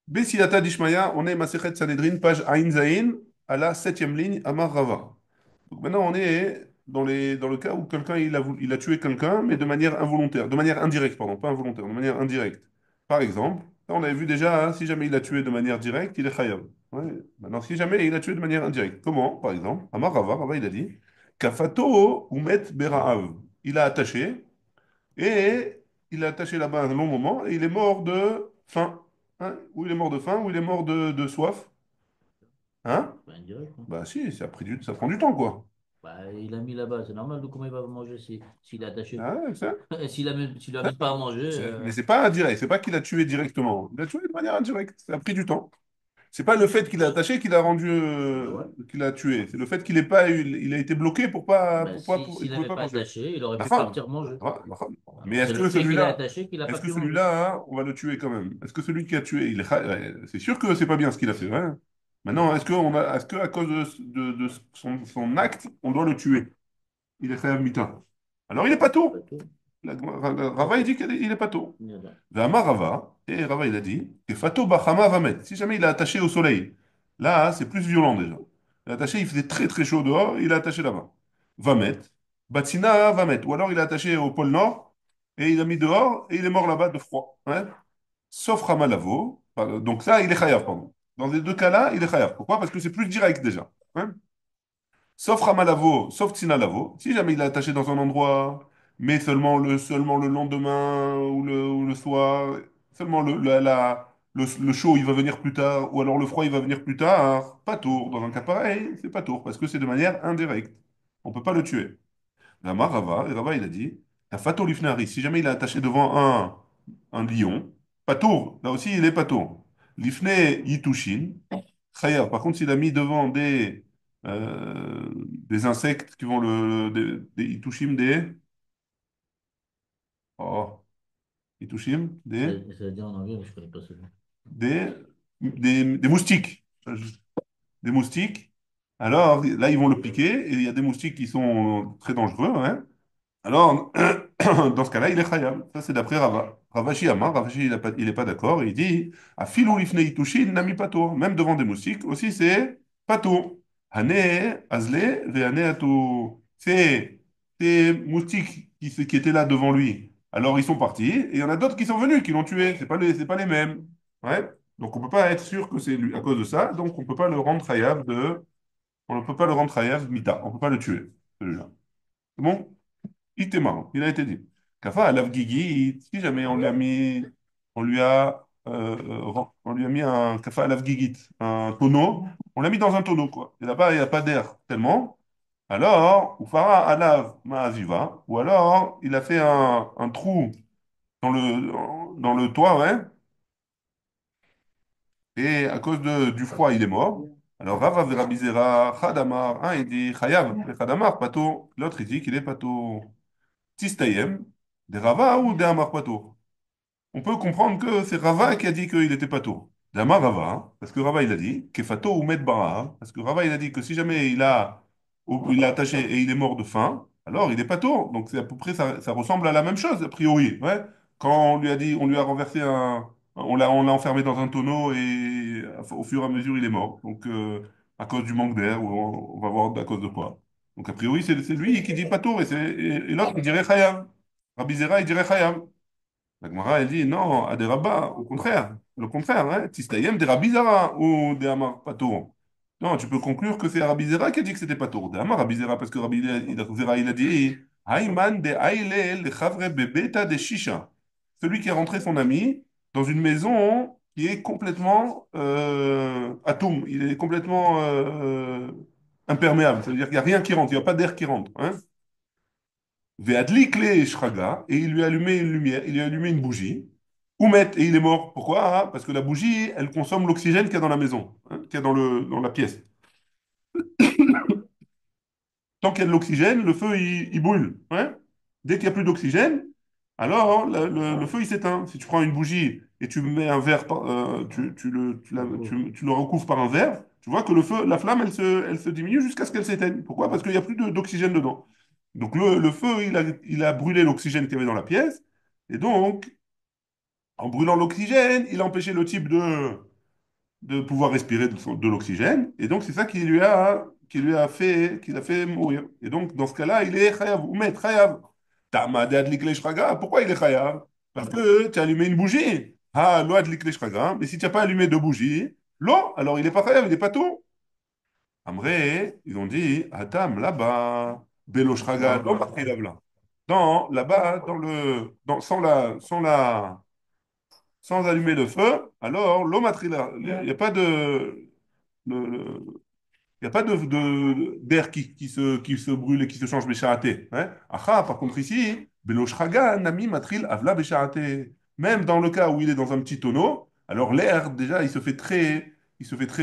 Bessiyata d'Ishmaya, on est Masechet Sanhedrin, page Ain Zain, à la septième ligne, Amar Rava. Donc maintenant, on est dans le cas où quelqu'un il a tué quelqu'un, mais de manière involontaire, de manière indirecte, pardon, pas involontaire, de manière indirecte. Par exemple, là, on avait vu déjà, hein, si jamais il a tué de manière directe, il est chayav. Ouais. Maintenant, si jamais il a tué de manière indirecte, comment, par exemple, Amar Rava, Rava, il a dit, Kafato umet bera'av. Il a attaché, et il a attaché là-bas un long moment, et il est mort de faim. Hein, ou il est mort de faim, ou il est mort de soif. Hein? Bah, indirect, hein. Bah si, ça prend du temps, quoi. Bah, il a mis là-bas, c'est normal de comment il va manger s'il est attaché. Ah ouais, ça. S'il n'arrive pas à manger, Mais c'est pas indirect, c'est pas qu'il a tué directement. Il a tué de manière indirecte, ça a pris du temps. C'est pas le fait qu'il a attaché qu'il a rendu, bah ouais. qu'il a tué. C'est le fait qu'il est pas, il a été bloqué Bah, il s'il pouvait n'avait pas pas manger. attaché, il aurait La pu femme. partir manger. La femme. Mais C'est le fait qu'il ait attaché qu'il n'a pas est-ce que pu manger. celui-là, hein, on va le tuer quand même? Est-ce que celui qui a tué, ouais, c'est sûr que c'est pas bien ce qu'il a fait, hein. Maintenant, est-ce que à cause de son acte, on doit le tuer? Il est chayav mita. Alors il est pas Pas tôt. tout. Rava, il dit qu'il est pas tôt. Voilà. V'amar Rava, et Rava, il a dit que Fato Bachama va mettre. Si jamais il est attaché au soleil, là, c'est plus violent déjà. Il est attaché, il faisait très très chaud dehors, il est attaché là-bas. Va mettre. Batsina va mettre. Ou alors il est attaché au pôle Nord, et il a mis dehors, et il est mort là-bas de froid. Hein. Sauf Ramalavo. Donc ça, il est chayav, pardon. Dans les deux cas-là, il est chayav. Pourquoi? Parce que c'est plus direct déjà. Hein. Sauf Ramalavo, sauf Tsinalavo, si jamais il est attaché dans un endroit, mais seulement le lendemain ou le soir, seulement le chaud il va venir plus tard, ou alors le froid il va venir plus tard, pas tour. Dans un cas pareil, c'est pas tour, parce que c'est de manière indirecte. On peut pas le tuer. Rama, Rava, et Rava il a dit, t'as Fato Lifnari, si jamais il est attaché devant un lion, pas tour, là aussi il est pas tour. Lifne Yitushin, Chayav. Par contre, s'il a mis devant des insectes qui vont des Itushim, oh, Itushim, Ça veut dire en anglais, mais je ne connais pas ce mot. des, des moustiques. Des moustiques. Alors, là, ils vont le piquer, et il y a des moustiques qui sont très dangereux, hein. Alors, dans ce cas-là, il est khayab. Ça, c'est d'après Rava. Ravashi Amar, Ravashi, il est pas d'accord. Il dit, à filou lifne itushi, nami pato. Même devant des moustiques, aussi, c'est pato. Hane, azle, ve'hane ato. Ces moustiques qui étaient là devant lui. Alors, ils sont partis, et il y en a d'autres qui sont venus, qui l'ont tué. C'est pas les mêmes. Ouais. Donc, on peut pas être sûr que c'est lui, à cause de ça. Donc, on peut pas le rendre khayab on ne peut pas le rendre khayab mita. On peut pas le tuer, celui-là. C'est bon? Itémar, il a été dit. Kafa, alav gigi, si jamais on lui a mis un kafa alav gigit, un tonneau, on l'a mis dans un tonneau, quoi. Et là-bas, il n'y a pas d'air tellement. Alors, ou fara alav ma'aziva, ou alors, il a fait un trou dans le toit, ouais, et à cause du froid, il est mort. Alors, Rava Verabizera, Khadamar, un, il dit Chayav, et Khadamar, pato. L'autre, il dit qu'il est pato. Tistayem, des Rava ou des Amar Pato. On peut comprendre que c'est Rava qui a dit qu'il était Pato. Des Amar Rava, hein, parce que Rava il a dit, que Fato ou Met Bara, hein, parce que Rava il a dit que si jamais il a attaché et il est mort de faim, alors il est Pato. Donc c'est à peu près, ça ressemble à la même chose, a priori. Ouais. Quand on lui a dit, on lui a renversé on l'a enfermé dans un tonneau et au fur et à mesure il est mort. Donc à cause du manque d'air, ou on va voir à cause de quoi. Donc, a priori, c'est lui qui dit Patour et l'autre, il dirait Khayam. Rabbi Zera, il dirait Khayam. La Gemara, elle dit non, à des rabbins, au contraire. Le contraire, hein. Tistayem des Rabbi Zera ou des Amar Patour. Non, tu peux conclure que c'est Rabbi Zera qui a dit que c'était Patour. Des Amar Rabbi Zera, parce que Zera, il a dit Hayman de Ailel, de Chavre Bebeta de Shisha. Celui qui a rentré son ami dans une maison qui est complètement atome, il est complètement imperméable. C'est-à-dire qu'il n'y a rien qui rentre, il n'y a pas d'air qui rentre. Hein. Ve'adlik le shraga, et il lui a allumé une lumière, il lui a allumé une bougie. Oumet, et il est mort. Pourquoi? Hein. Parce que la bougie, elle consomme l'oxygène qu'il y a dans la maison, hein, qu'il y a dans la pièce. Tant qu'il y a de l'oxygène, le feu, il brûle. Hein. Dès qu'il n'y a plus d'oxygène, alors le feu, il s'éteint. Si tu prends une bougie et tu mets un verre, tu le recouvres par un verre, tu vois que le feu, la flamme, elle se diminue jusqu'à ce qu'elle s'éteigne. Pourquoi? Parce qu'il n'y a plus d'oxygène dedans. Donc le feu, il a brûlé l'oxygène qu'il y avait dans la pièce. Et donc, en brûlant l'oxygène, il a empêché le type de de pouvoir respirer de l'oxygène. Et donc, c'est ça qui l'a fait mourir. Et donc, dans ce cas-là, il est chayav, ou met chayav. Ta'amad adlik le shraga. Pourquoi il est chayav? Parce que tu as allumé une bougie. Ah, lo adlik le shraga. Mais si tu n'as pas allumé de bougie, l'eau, alors il n'est pas chayav, il n'est pas tout. Amré, ils ont dit, Hatam, là-bas, Belo shraga, dans marqué là-bas. Là-bas, sans allumer le feu, alors l'eau matrila, il n'y a pas le- le- il y a pas d'air qui se brûle et qui se change bécharaté. Hein? Aha, par contre ici, Belo shraga, nami matril avla bécharaté. Même dans le cas où il est dans un petit tonneau, alors l'air, déjà, il se fait très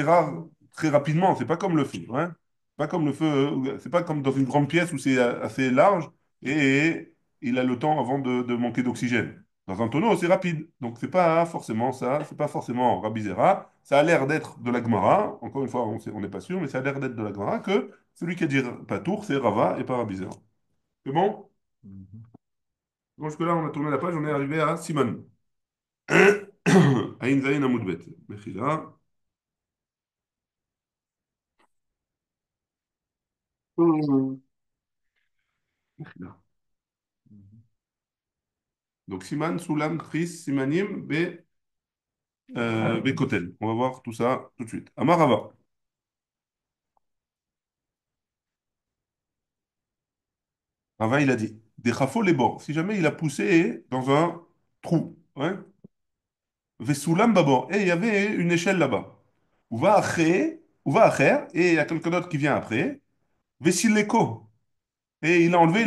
rare, très rapidement. C'est pas comme le feu. Hein? Pas comme le feu, c'est pas comme dans une grande pièce où c'est assez large et il a le temps avant de manquer d'oxygène. Dans un tonneau, c'est rapide. Donc, c'est pas forcément ça, c'est pas forcément Rabbi Zera. Ça a l'air d'être de la Gemara. Encore une fois, on n'est pas sûr, mais ça a l'air d'être de la Gemara que celui qui a dit Patour, c'est Rava et pas Rabbi Zera. C'est bon? Mhm. Bon, jusque-là, on a tourné la page, on est arrivé à Simon. Aïn Zayin Amoudbet. Mechila. Mechila. Mhm. Donc, Siman, Sulam, Chris, Simanim, Kotel. On va voir tout ça tout de suite. Amar Rava. Rava, il a dit, des chafos les bords. Si jamais il a poussé dans un trou, hein, Vesoulam babor. Et il y avait une échelle là-bas. Ou va acher, et il y a quelqu'un d'autre qui vient après. Vesileko. Et il a enlevé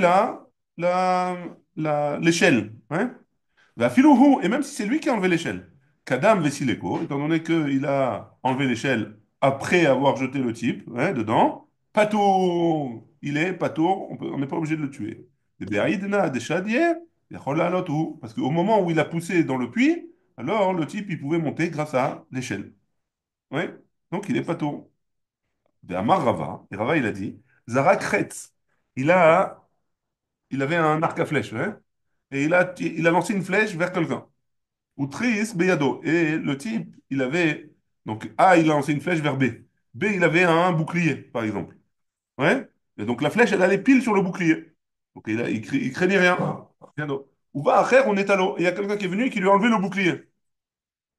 l'échelle. Hein? Vafilouhou. Et même si c'est lui qui a enlevé l'échelle. Kadam Vesileko, étant donné qu'il a enlevé l'échelle après avoir jeté le type hein, dedans, patour. Il est patour, on n'est pas obligé de le tuer. Et Be'aïdna Deshadier, Yachol La'alotu. Parce qu'au moment où il a poussé dans le puits, alors le type, il pouvait monter grâce à l'échelle. Oui, donc il est patour. Amar Rava, et Rava il a dit, Zarak Chetz, il a, il avait un arc à flèche, hein, et il a lancé une flèche vers quelqu'un. Ou Tris Beyado, et le type, il avait, donc A, il a lancé une flèche vers B. B, il avait un bouclier, par exemple. Ouais, et donc la flèche, elle allait pile sur le bouclier. Donc il craignait rien. Rien d'autre. Ou va à on est à l'eau, et il y a quelqu'un qui est venu et qui lui a enlevé le bouclier.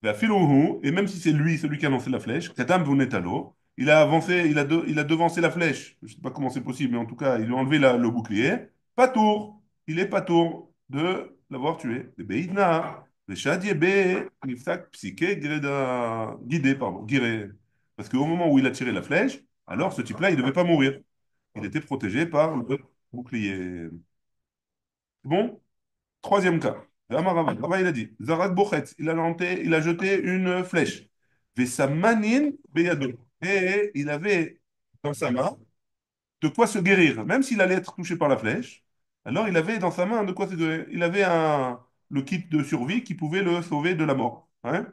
Ben, filouhou, et même si c'est lui, celui qui a lancé la flèche, Katam Vunetalo, il a avancé, il a devancé la flèche. Je ne sais pas comment c'est possible, mais en tout cas, il lui a enlevé le bouclier. Pas tour. Il est pas tour de l'avoir tué. Le Beidna, le Shadiebe, Nifsak, Psyché, Guidé, pardon, Guiré. Parce qu'au moment où il a tiré la flèche, alors ce type-là, il ne devait pas mourir. Il était protégé par le bouclier. C'est bon? Troisième cas. Rava, il a dit, Zarak Bochetz, il a jeté une flèche. Vesamanin beyado. Et il avait dans sa main de quoi se guérir. Même s'il allait être touché par la flèche, alors il avait dans sa main de quoi se guérir. Il avait le kit de survie qui pouvait le sauver de la mort. Hein?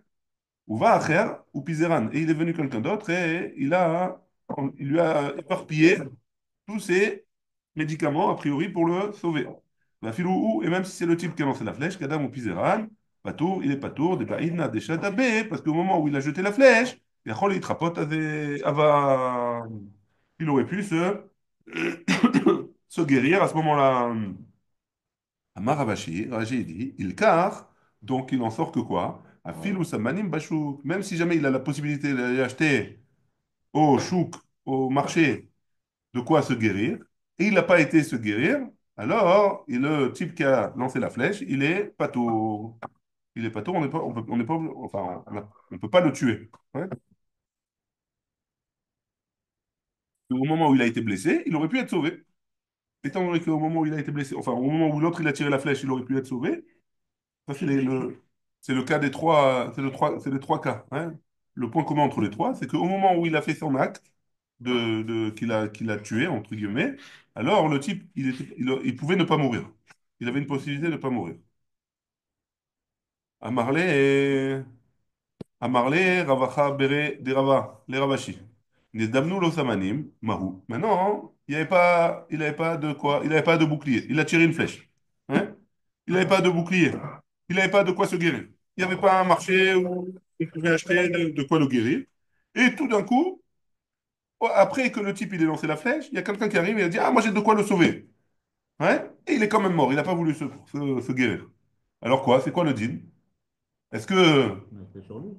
Ou va à ou Pizeran. Et il est venu quelqu'un d'autre et il lui a éparpillé tous ces médicaments, a priori, pour le sauver. La filou, et même si c'est le type qui a lancé la flèche, Kadam ou Pizeran, Patour, il est Patour, des Baïdna, des Shadabé, parce qu'au moment où il a jeté la flèche, il trapote il aurait pu se guérir à ce moment-là. Maravashi, Raji dit, il car, donc il en sort que quoi? À fil ou samanim bachouk. Même si jamais il a la possibilité d'aller acheter au chouk, au marché, de quoi se guérir, et il n'a pas été se guérir, alors le type qui a lancé la flèche, il est pato. Il est pato, on n'est pas, enfin, on peut pas le tuer. Ouais. Au moment où il a été blessé, il aurait pu être sauvé. Étant donné qu'au moment où il a été blessé, enfin, au moment où l'autre il a tiré la flèche, il aurait pu être sauvé. Ça, c'est le cas des trois, c'est les trois cas. Hein. Le point commun entre les trois, c'est qu'au moment où il a fait son acte qu'il a tué, entre guillemets, alors le type, il pouvait ne pas mourir. Il avait une possibilité de ne pas mourir. À Marley, Ravacha, Bere, Derava, les Ravashi. Nesdamnu lo samanim, Mahou. Maintenant, il avait pas de quoi, il n'avait pas de bouclier. Il a tiré une flèche. Hein. Il n'avait pas de bouclier. Il n'avait pas de quoi se guérir. Il n'y avait pas un marché où il pouvait acheter de quoi le guérir. Et tout d'un coup, après que le type il ait lancé la flèche, il y a quelqu'un qui arrive et il a dit, ah, moi j'ai de quoi le sauver. Ouais? Et il est quand même mort, il n'a pas voulu se guérir. Alors quoi? C'est quoi le deal? Est-ce que Mais c'est sur lui.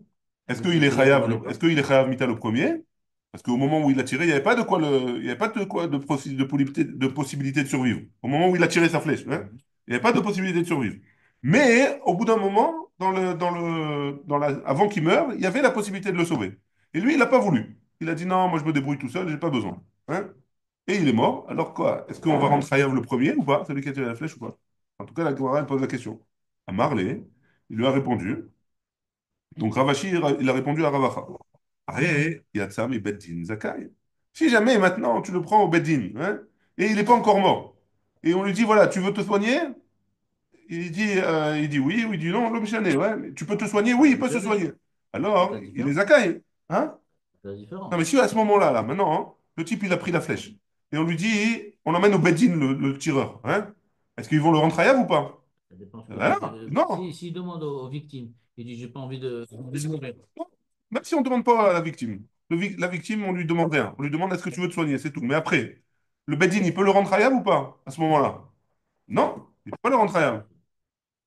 Est-ce Le qu'il type, est il l'a Chayav, volé pas. est-ce qu'il est Chayav Mita le premier? Parce qu'au moment où il a tiré, il n'y avait pas de quoi il y avait pas de quoi de possibilité de survivre. Au moment où il a tiré sa flèche, hein, Mhm. il n'y avait pas de possibilité de survivre. Mais au bout d'un moment, avant qu'il meure, il y avait la possibilité de le sauver. Et lui, il n'a pas voulu. Il a dit non, moi je me débrouille tout seul, j'ai pas besoin. Hein. Et il est mort. Alors quoi? Est-ce qu'on va rendre Chayav le premier ou pas? Celui qui a tiré la flèche ou pas? En tout cas, la Gemara, elle pose la question. À Marley, il lui a répondu. Donc Ravashi, il a répondu à Ravacha. Arrête, Yatsam et Beddin Zakai. Si jamais maintenant tu le prends au Beddin, hein, et il n'est pas encore mort, et on lui dit voilà, tu veux te soigner? Il dit oui, ou il dit non, l'homme chané, ouais, mais tu peux te soigner? C'est Oui, la il peut se différence. soigner. C'est Alors, la il est différence. Zakai. Hein? C'est la Non, mais différence. si à ce moment-là, là, maintenant, hein, le type il a pris la flèche, et on lui dit on emmène au Beddin le tireur, hein, est-ce qu'ils vont le rendre Hayav ou pas? Ça dépend ce que Là, non. s'il demande aux victimes, il dit, j'ai pas envie de mourir. Non. Même si on ne demande pas à la victime. La victime, on lui demande rien. On lui demande est-ce que tu veux te soigner, c'est tout. Mais après, le Bedin, il peut le rendre khayab ou pas à ce moment-là? Non, il ne peut pas le rendre khayab.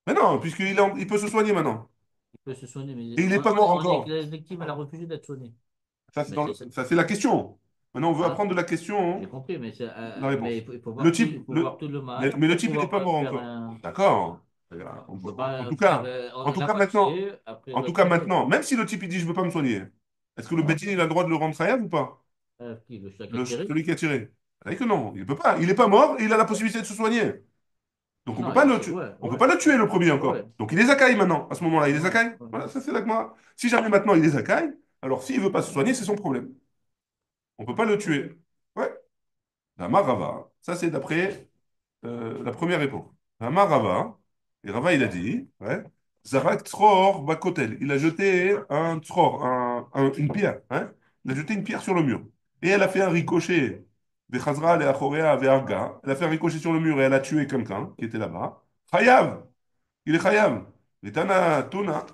Mais non, il peut se soigner maintenant. Il peut se soigner, Et mais il n'est pas mort on dit que encore. la victime, elle a refusé d'être soignée. Ça, c'est Mais c'est ça. ça, c'est la question. Maintenant, on veut Voilà. apprendre de la J'ai question compris, mais, la réponse. il faut Le voir tout, il type, faut voir tout le mal mais le pour type, il n'est pouvoir pas mort faire encore. un. D'accord. On peut pas En tout faire. cas, en On tout n'a cas pas maintenant, tué, après le soigner. même si le type, il dit je veux pas me soigner, est-ce que le Ouais. Bedin, il a le droit de le rendre khayab ou pas? Qui, le chat qui a tiré? Celui qui a tiré. Avec que non, il peut pas. Il n'est pas mort et il a la possibilité de se soigner. Donc on peut Non, pas le tuer. ouais, On peut ouais, pas le tuer le premier ouais, encore. Donc il est Zakai maintenant. À ce moment-là, il est ouais, Zakai. ouais. Voilà, ça c'est la Gemara. Si jamais maintenant il est Zakai, alors s'il veut pas se soigner, c'est son problème. On peut pas le Ok. tuer. Ouais. Amar Rava. Ça c'est d'après la première époque. Amar Rava. Et Rava il a dit, ouais, Zarak Tzror Bakotel. Il a jeté un Tzror, une pierre. Hein. Il a jeté une pierre sur le mur. Et elle a fait un ricochet. Vechazra le Achorea Ve'arga. Elle a fait un ricochet sur le mur et elle a tué quelqu'un qui était là-bas. Chayav. Il est Chayav. Et Tana, Tuna.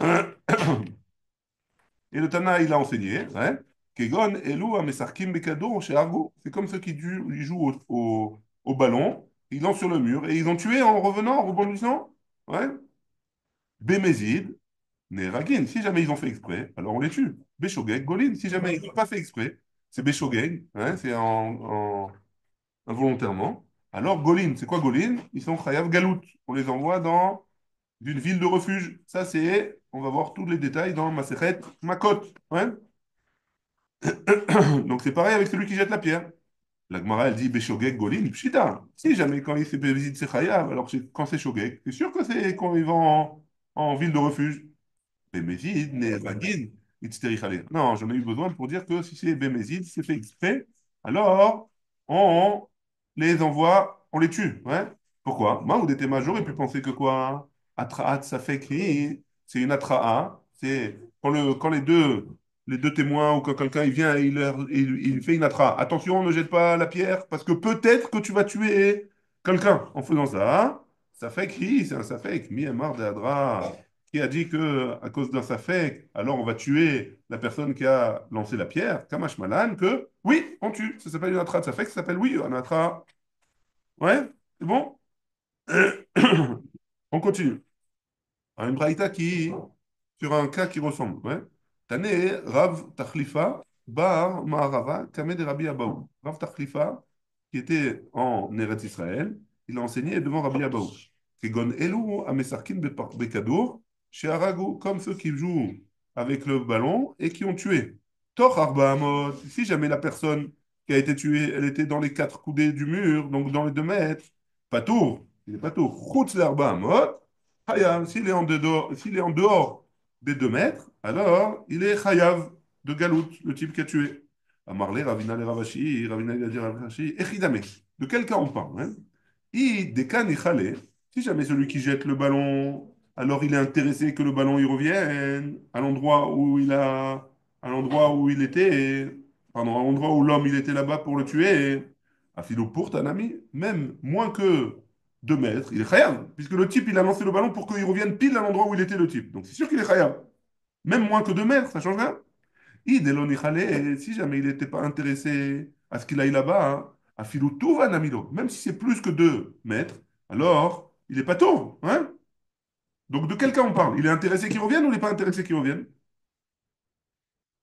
Et le Tana, il a enseigné, hein, Kegon, Elou, Amesarkim, Bekado, chez Argo. C'est comme ceux qui ils jouent au ballon, ils lancent sur le mur et ils ont tué en revenant, en rebondissant. Ouais. Bémézid, Neragin. Si jamais ils ont fait exprès, alors on les tue. Béchogeg, Golin. Si jamais ils n'ont pas fait exprès, c'est Béchogeg, hein, c'est involontairement. Alors Golin, c'est quoi Golin? Ils sont Chayav Galout. On les envoie dans d'une ville de refuge. Ça, c'est, on va voir tous les détails dans Masechet Makot. Ouais. Donc c'est pareil avec celui qui jette la pierre. La Gemara, elle dit Beshogeg Golin, Pshita. Si jamais quand il fait visite c'est Chayav, alors quand c'est Shogeg, c'est sûr que c'est quand ils vont en ville de refuge. Bémézid, Nevagin, Itzterichalé. Non, j'en ai eu besoin pour dire que si c'est Bémézid, c'est fait exprès, alors on les envoie, on les tue. Ouais. Pourquoi? Moi, ou était major, j'aurais pu penser que quoi? Atraat, ça fait qui? C'est une atra'a. C'est quand les deux témoins ou quand quelqu'un il vient et il fait une atra'a. Attention, ne jette pas la pierre parce que peut-être que tu vas tuer quelqu'un en faisant ça. Ça fait qui? C'est un safek. Mi amar de Hadra qui a dit que à cause d'un safek, alors on va tuer la personne qui a lancé la pierre, Kamash Malan, que oui, on tue. Ça s'appelle une atra de safek, ça s'appelle oui, un atra. Ouais, c'est bon? On continue. Une braïta sur un cas qui ressemble. Ouais. Tane Rav Tachlifa, Bar Maharava, Kame de Rabbi Abaou. Rav Tachlifa, qui était en Eretz Israël, il a enseigné devant Rabbi Abaou. Kegon Elou, Amesarkin Bekadour, chez Arago, comme ceux qui jouent avec le ballon et qui ont tué. Tor Arba Amot, si jamais la personne qui a été tuée, elle était dans les quatre coudées du mur, donc dans les 2 mètres, pas tour, il n'est pas tour. Chutz l'Arba Amot, Chayav, s'il est en dehors des 2 mètres, alors il est Chayav de Galout, le type qui a tué. Amarle, Ravina le Ravashi, Ravina il a dit Ravashi, Echidame. De quel cas on parle, hein? Dekan Ichale, si jamais celui qui jette le ballon, alors il est intéressé que le ballon il revienne à l'endroit où il était, pardon, à l'endroit où l'homme il était là-bas pour le tuer. Afilo pour Tanami, même moins que 2 mètres, il est khayab, puisque le type, il a lancé le ballon pour qu'il revienne pile à l'endroit où il était le type. Donc c'est sûr qu'il est khayab. Même moins que 2 mètres, ça change rien. Si jamais il n'était pas intéressé à ce qu'il aille là-bas, hein, à filou tout va namilo, même si c'est plus que 2 mètres, alors il n'est pas tôt. Hein? Donc de quel cas on parle? Il est intéressé qu'il revienne ou il n'est pas intéressé qu'il revienne?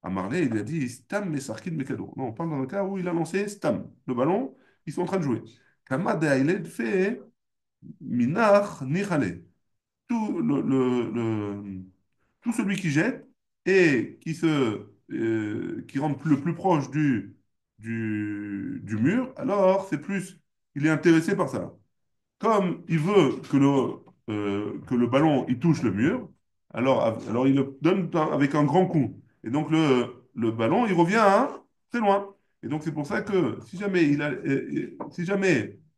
À Marley, il a dit Stam Mesarkin Mekado. Non, on parle dans le cas où il a lancé Stam, le ballon, ils sont en train de jouer. Kama de Ailed fait Minar Nihale. Tout celui qui jette et qui rentre le plus proche du mur, alors c'est plus, il est intéressé par ça. Comme il veut que le ballon il touche le mur, alors il le donne avec un grand coup. Et donc le ballon, il revient hein, très loin. Et donc c'est pour ça que si jamais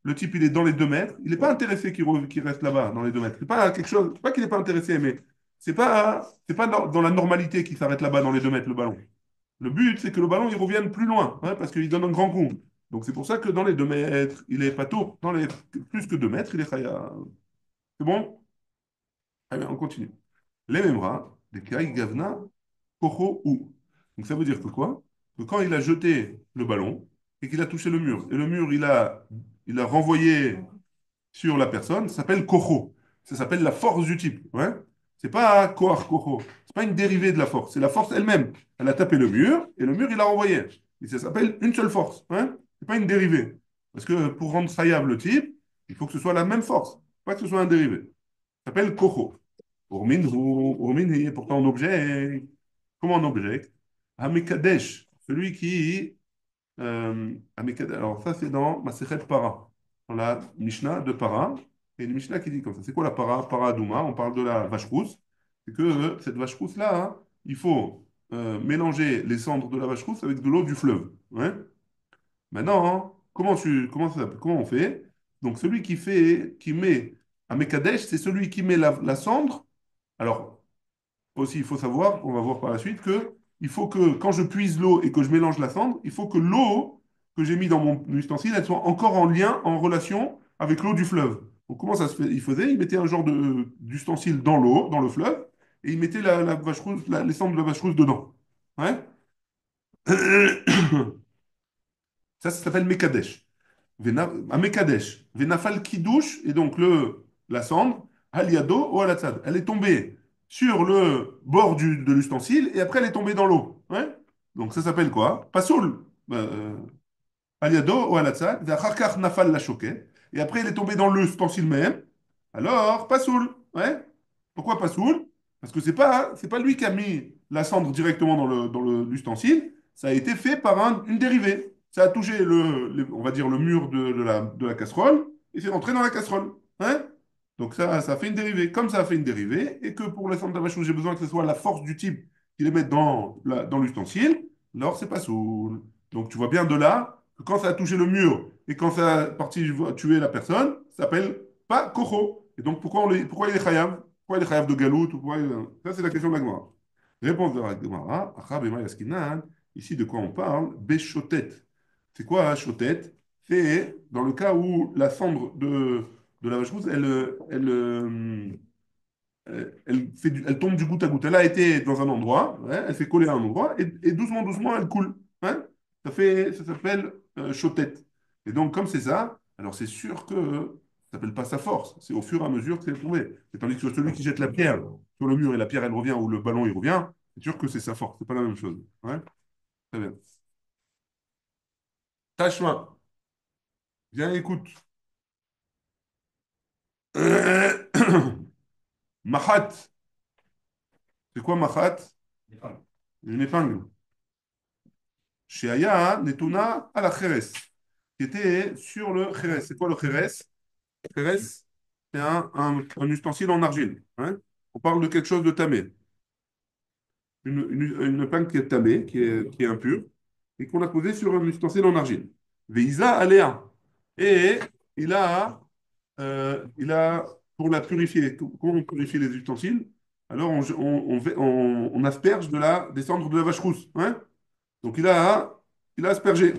le type il est dans les 2 mètres, il n'est pas intéressé qu'il reste là-bas, dans les 2 mètres. C'est pas quelque chose, c'est pas qu'il n'est pas intéressé, mais c'est pas dans la normalité qu'il s'arrête là-bas dans les 2 mètres, le ballon. Le but, c'est que le ballon, il revienne plus loin, hein, parce qu'il donne un grand coup. Donc c'est pour ça que dans les 2 mètres, il est pas tôt. Dans les plus que 2 mètres, il est chaya. C'est bon? Allez, on continue. Les Memra, les Kai Gavna, Koho ou. Donc ça veut dire que quoi? Que quand il a jeté le ballon et qu'il a touché le mur, et le mur, il a renvoyé sur la personne, ça s'appelle Koho. Ça s'appelle la force du type. Ouais? C'est pas Koach Koho. C'est pas une dérivée de la force. C'est la force elle-même. Elle a tapé le mur et le mur, il a renvoyé. Et ça s'appelle une seule force. Ouais? C'est pas une dérivée. Parce que pour rendre saillable le type, il faut que ce soit la même force. Pas que ce soit un dérivé. Ça s'appelle Koho. Urmin est pourtant un objet. Comment un objet? Hamikadesh. Celui qui alors ça, c'est dans Masechet Para, dans la Mishnah de Para. Et une Mishnah qui dit comme ça. C'est quoi la Para? Para Adouma, on parle de la vache rousse. C'est que cette vache rousse-là, hein, il faut mélanger les cendres de la vache rousse avec de l'eau du fleuve. Ouais. Maintenant, hein, comment on fait? Donc celui qui met un Mekadesh, c'est celui qui met la cendre. Alors, aussi, il faut savoir, on va voir par la suite, que il faut que quand je puise l'eau et que je mélange la cendre, il faut que l'eau que j'ai mis dans mon ustensile, elle soit encore en lien, en relation avec l'eau du fleuve. Donc comment ça se fait? Il faisait, il mettait un genre d'ustensile dans l'eau, dans le fleuve, et il mettait la vache rousse, les cendres de la vache rousse dedans. Ouais. Ça s'appelle Mekadesh. Un Mekadesh. Venafal Kiddush, et donc la cendre, Aliado ou Alatsad. Elle est tombée sur le bord de l'ustensile et après elle est tombée dans l'eau. Ouais. Donc ça s'appelle quoi? Pasoul. Aliado ou Alatsad. Ve'acharkach Nafal la choquet. Et après elle est tombée dans l'ustensile même. Alors, Pasoul. Ouais. Pourquoi Pasoul? Parce que c'est pas lui qui a mis la cendre directement l'ustensile. Ça a été fait par une dérivée. Ça a touché on va dire le mur de la casserole et c'est rentré dans la casserole. Hein. Donc ça a fait une dérivée. Comme ça a fait une dérivée et que pour la cendre de la vache rouge, j'ai besoin que ce soit la force du type qui les mette dans l'ustensile, alors c'est pas soul. Donc tu vois bien de là que quand ça a touché le mur et quand ça a parti tuer la personne, ça s'appelle pas cocho. Et donc pourquoi il est chayav? Pourquoi il est chayav de galout ou Ça, c'est la question de la Gemara. Réponse de la Gemara. Achab ema yaskinan. Ici, de quoi on parle? Béchotet. C'est quoi, chotet? C'est dans le cas où la cendre de la vache rousse, elle tombe du goutte à goutte. Elle a été dans un endroit, ouais, elle s'est collée à un endroit, et doucement, doucement, elle coule. Hein. Ça s'appelle chotette. Et donc, comme c'est ça, alors c'est sûr que ça s'appelle pas sa force. C'est au fur et à mesure que c'est tombé. Et tandis que celui qui jette la pierre sur le mur et la pierre, elle revient, ou le ballon, il revient, c'est sûr que c'est sa force. C'est pas la même chose. Ouais. Très bien. Tachma, viens, écoute. Mahat. C'est quoi Mahat? Une épingle. Sheaya Netuna à la Jerez, qui était sur le Jerez. C'est quoi le Jerez? Jerez, c'est un ustensile en argile. Hein. On parle de quelque chose de tamé. Une épingle qui est tamée, qui est impure, et qu'on a posée sur un ustensile en argile. Veisa Aléa. Et il a, pour la purifier, comment on purifie les ustensiles? Alors on asperge des cendres de la vache rousse. Hein. Donc il a aspergé.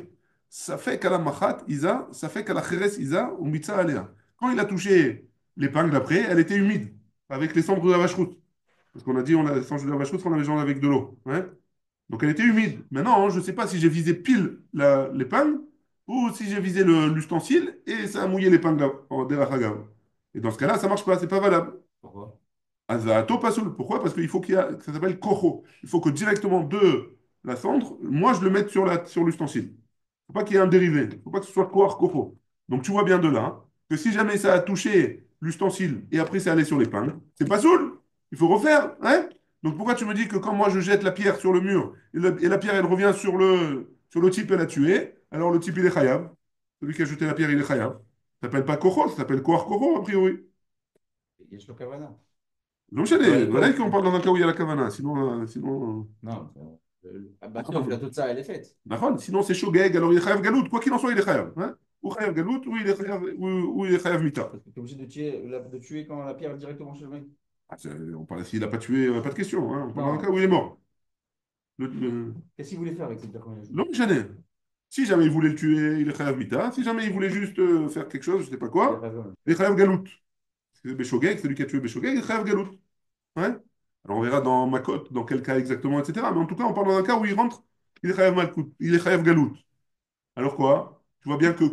Ça fait qu'à la machat, Isa, ça fait qu'à la cheres, Isa, ou mitza aléa. Quand il a touché l'épingle après, elle était humide, avec les cendres de la vache rousse. Parce qu'on a dit, les cendres de la vache rousse, on la mélange avec de l'eau. Hein. Donc elle était humide. Maintenant, je ne sais pas si j'ai visé pile l'épingle ou si j'ai visé l'ustensile et ça a mouillé l'épingle en derrière Hagav. Et dans ce cas-là, ça marche pas, c'est pas valable. Pourquoi? Azato pasoul. Pourquoi? Parce qu'il faut qu'il y a, ça s'appelle kocho. Il faut que directement de la cendre, moi je le mette sur l'ustensile. Il ne faut pas qu'il y ait un dérivé. Il ne faut pas que ce soit koach kocho. Donc tu vois bien de là que si jamais ça a touché l'ustensile et après c'est allé sur l'épingle, c'est pasoul. Il faut refaire. Hein? Donc pourquoi tu me dis que quand moi je jette la pierre sur le mur et la pierre elle revient sur le type, elle a tué, alors le type il est chayav. Celui qui a jeté la pierre il est chayav. Ça s'appelle pas kocho, ça s'appelle koach kocho a priori. יש לו כוונה. Non, אבל voilà qu'on parle dans un cas où il y a la kavana. Sinon, non, בסוף לתוצאה elle est faite. sinon c'est shogeg, alors il est chayav galout. Quoi qu'il en soit, il est chayav. Hein? Ou chayav galout, ou il est chayav mita. Parce que tu es obligé de tuer quand la pierre est directement chez le mec. Ah, on parle s'il n'a pas tué, pas de question. Hein? On parle dans un cas Non. où il est mort. Qu'est-ce qu'il voulait faire avec cette pierre? L'homme gêné. Si jamais il voulait le tuer, il est chayav mita. Si jamais il voulait juste faire quelque chose, je ne sais pas Il a quoi, pas besoin. il est chayav galout. C'est Béchogeg, celui qui a tué Béchogeg, il est chayav galout. Ouais. Alors on verra dans Makot, dans quel cas exactement, etc. Mais en tout cas, on parle dans un cas où il rentre, il est chayav malkout, il est chayav galout. Alors quoi? Tu vois bien que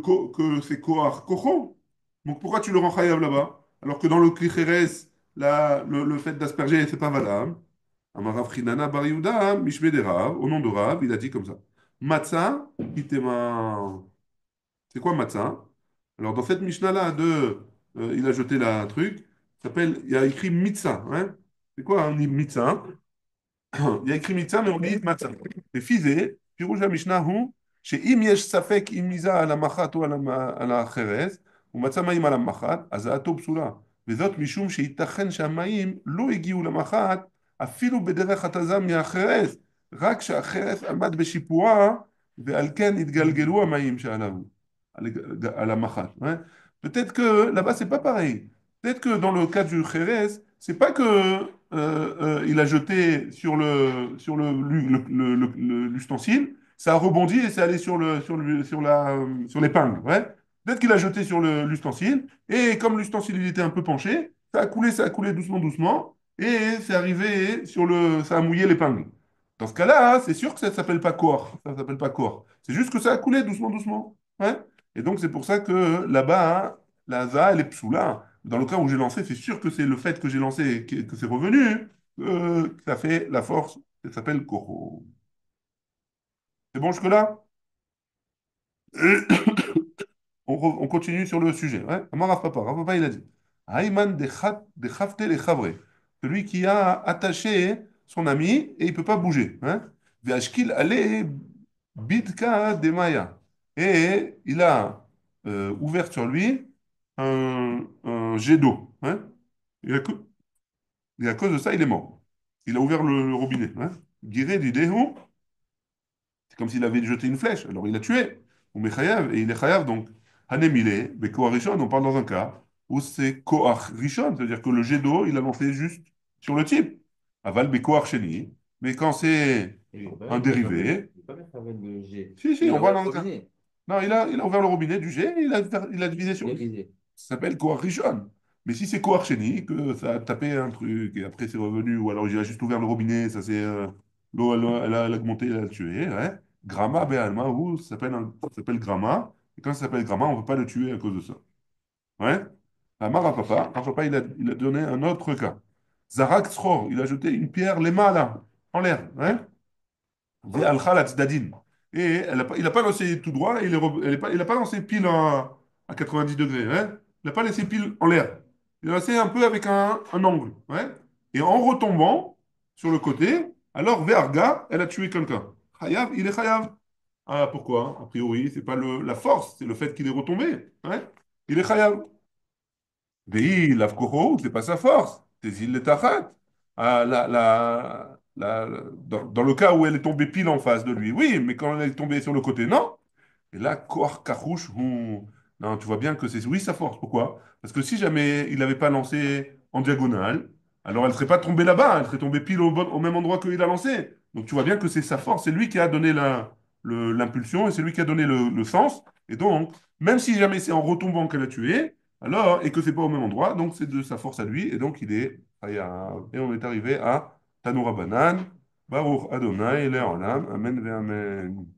c'est Kohar Kocho. Donc pourquoi tu le rends chayav là-bas? Alors que dans le Klicheres, le fait d'asperger, c'est pas valable. Amarav Chinana Bar Yehuda, Mishme de Rav, au nom de Rav, il a dit comme ça. Matzah, itema. C'est quoi matzah? Alors dans cette Mishnah-là, il a jeté la truc, il y a écrit mitzah. Hein? C'est quoi un mitzah? Il y a écrit mitzvah, mais on dit matzah. C'est fisé. פירוש המשנה הוא שאם יש ספק אם מזה על המחט או על החרס, ומצא מים על המחט, אז דעתו פסולה. וזאת משום שייתכן שהמים לא הגיעו למחט אפילו בדרך התזה מהחרס, רק שהחרס עמד בשיפועה, ועל כן התגלגלו המים שעליו, על המחט. Hein? Peut-être que là-bas, c'est pas pareil. Peut-être que dans le cas du Jerez, c'est pas que il a jeté sur l'ustensile, ça a rebondi et c'est allé sur l'épingle. Ouais. Peut-être qu'il a jeté sur l'ustensile et comme l'ustensile il était un peu penché, ça a coulé doucement, doucement et c'est arrivé ça a mouillé l'épingle. Dans ce cas-là, c'est sûr que ça ne s'appelle pas corps. Ça s'appelle pas corps. C'est juste que ça a coulé doucement, doucement. Ouais. Et donc c'est pour ça que là-bas, hein, la za, elle est psoula. Dans le cas où j'ai lancé, c'est sûr que c'est le fait que j'ai lancé et que c'est revenu, que ça fait la force. Ça s'appelle Koro. C'est bon jusque-là? On continue sur le sujet. Ouais? Amar Rav Papa, il a dit Aïman de chafte le chavre. Celui qui a attaché son ami et il ne peut pas bouger. Hein? Ve'ashkil ale bidka de maya. Et il a ouvert sur lui un jet d'eau. Hein? Et à cause de ça, il est mort. Il a ouvert le robinet. Hein? Guiré d'idéhu, c'est comme s'il avait jeté une flèche. Alors il a tué. Ou Mechayav, et il est Chayav. Donc, Hanemile, Bekoar Rishon, on parle dans un cas où c'est Koach Rishon, c'est-à-dire que le jet d'eau, il a lancé juste sur le type. Aval Bekoar Sheni. Mais quand c'est un dérivé, Il n'est pas mettre le G. si, si, Il on a parle ouvert le dans un cas. robinet. Non, il a ouvert le robinet du jet et il a divisé Il sur a lui. visé. Ça s'appelle Kohar Rishon. Mais si c'est Kohar Sheni, que ça a tapé un truc et après c'est revenu, ou alors il a juste ouvert le robinet, ça c'est l'eau, elle a augmenté, elle a tué. Ouais. Gramma Be'alma, ou ça s'appelle Gramma. Et quand ça s'appelle Gramma, on ne peut pas le tuer à cause de ça. Ouais. Amar Papa, il a donné un autre cas. Zarak Sror, il a jeté une pierre, les là, en l'air. Ouais. Ve'alcha la tzedadin. Et il n'a pas lancé tout droit, il n'a pas lancé pile à 90 degrés. Hein. Il n'a pas laissé pile en l'air. Il a lancé un peu avec un angle. Ouais. Et en retombant sur le côté, alors Ve'arga, elle a tué quelqu'un. Chayav, il est chayav. Ah, pourquoi? A priori, c'est pas la force, c'est le fait qu'il est retombé. Ouais. Il est chayav. Vehi, l'avkoho, c'est pas sa force. C'est il le tachat. Ah, dans le cas où elle est tombée pile en face de lui, oui, mais quand elle est tombée sur le côté, non. Et là, Koach Karouche, non, tu vois bien que c'est oui sa force. Pourquoi? Parce que si jamais il n'avait pas lancé en diagonale, alors elle ne serait pas tombée là-bas, elle serait tombée pile au même endroit qu'il a lancé. Donc tu vois bien que c'est sa force, c'est lui qui a donné l'impulsion et c'est lui qui a donné le sens. Et donc, même si jamais c'est en retombant qu'elle a tué, alors, et que c'est pas au même endroit, donc c'est de sa force à lui, et donc il est. Et on est arrivé à Tanoura Banane. Baruch Adonai, Le'olam, Amen ve Amen.